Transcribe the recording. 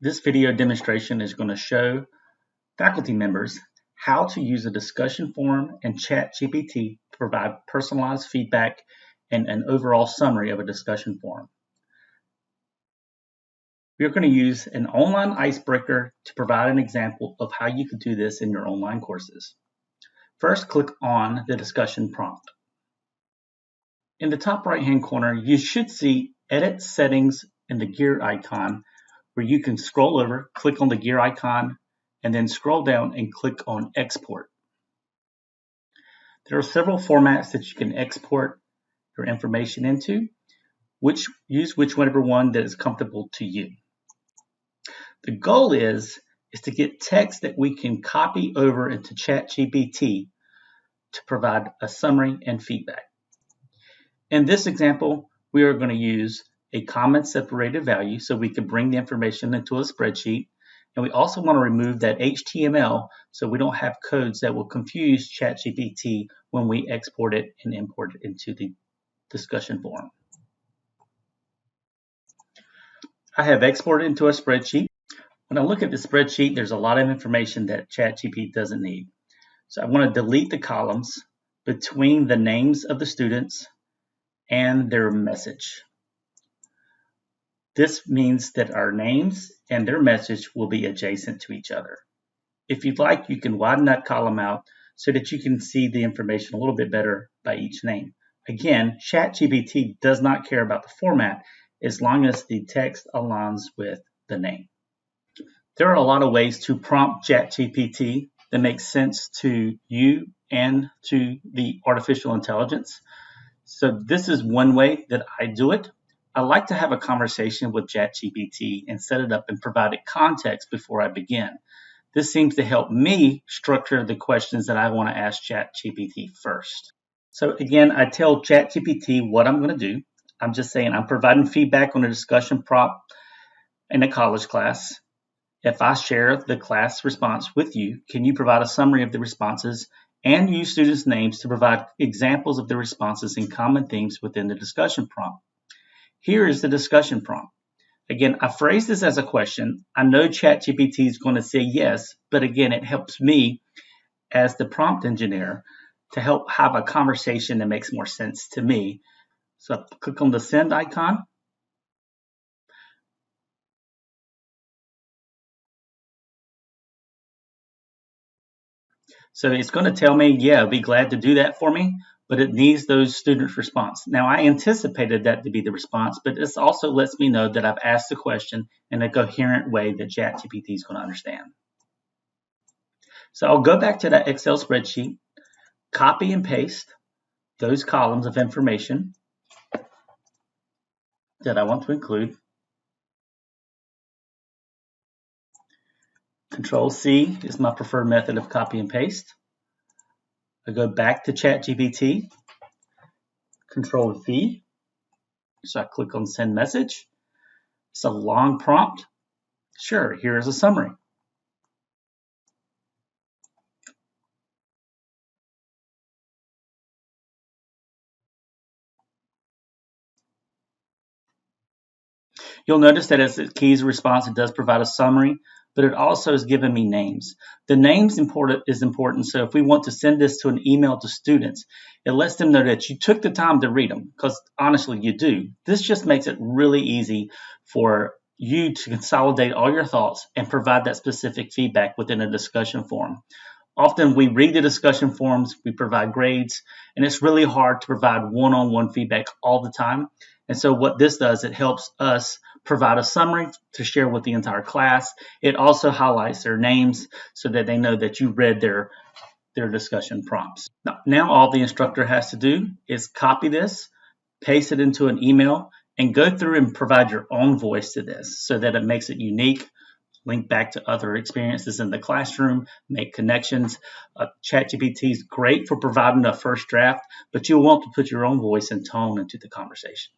This video demonstration is going to show faculty members how to use a discussion forum and ChatGPT to provide personalized feedback and an overall summary of a discussion forum. We are going to use an online icebreaker to provide an example of how you could do this in your online courses. First, click on the discussion prompt. In the top right-hand corner, you should see Edit Settings and the gear icon, where you can scroll over, click on the gear icon, and then scroll down and click on Export. There are several formats that you can export your information into. Use whichever one that is comfortable to you. The goal is to get text that we can copy over into ChatGPT to provide a summary and feedback. In this example, we are going to use a comment separated value so we can bring the information into a spreadsheet. And we also want to remove that HTML so we don't have codes that will confuse ChatGPT when we export it and import it into the discussion forum. I have exported into a spreadsheet. When I look at the spreadsheet, there's a lot of information that ChatGPT doesn't need. So I want to delete the columns between the names of the students and their message. This means that our names and their message will be adjacent to each other. If you'd like, you can widen that column out so that you can see the information a little bit better by each name. Again, ChatGPT does not care about the format as long as the text aligns with the name. There are a lot of ways to prompt ChatGPT that make sense to you and to the artificial intelligence. So this is one way that I do it. I like to have a conversation with ChatGPT and set it up and provide it context before I begin. This seems to help me structure the questions that I want to ask ChatGPT first. So again, I tell ChatGPT what I'm going to do. I'm just saying I'm providing feedback on a discussion prompt in a college class. If I share the class response with you, can you provide a summary of the responses and use students' names to provide examples of the responses and common themes within the discussion prompt? Here is the discussion prompt. Again, I phrase this as a question. I know ChatGPT is going to say yes, but again, it helps me as the prompt engineer to help have a conversation that makes more sense to me. So I click on the send icon. So it's going to tell me, yeah, be glad to do that for me, but it needs those students' response. Now, I anticipated that to be the response, but this also lets me know that I've asked the question in a coherent way that ChatGPT is going to understand. So I'll go back to that Excel spreadsheet, copy and paste those columns of information that I want to include. Control C is my preferred method of copy and paste. I go back to ChatGPT, Control V. So I click on send message. It's a long prompt. Sure, here is a summary. You'll notice that as it keys response, it does provide a summary, but it also is giving me names. The names is important, so if we want to send this to an email to students, it lets them know that you took the time to read them, because honestly, you do. This just makes it really easy for you to consolidate all your thoughts and provide that specific feedback within a discussion forum. Often we read the discussion forums, we provide grades, and it's really hard to provide one-on-one feedback all the time. And so what this does, it helps us provide a summary to share with the entire class. It also highlights their names so that they know that you read their discussion prompts. Now all the instructor has to do is copy this, paste it into an email, and go through and provide your own voice to this so that it makes it unique. Link back to other experiences in the classroom, make connections. ChatGPT is great for providing a first draft, but you'll want to put your own voice and tone into the conversation.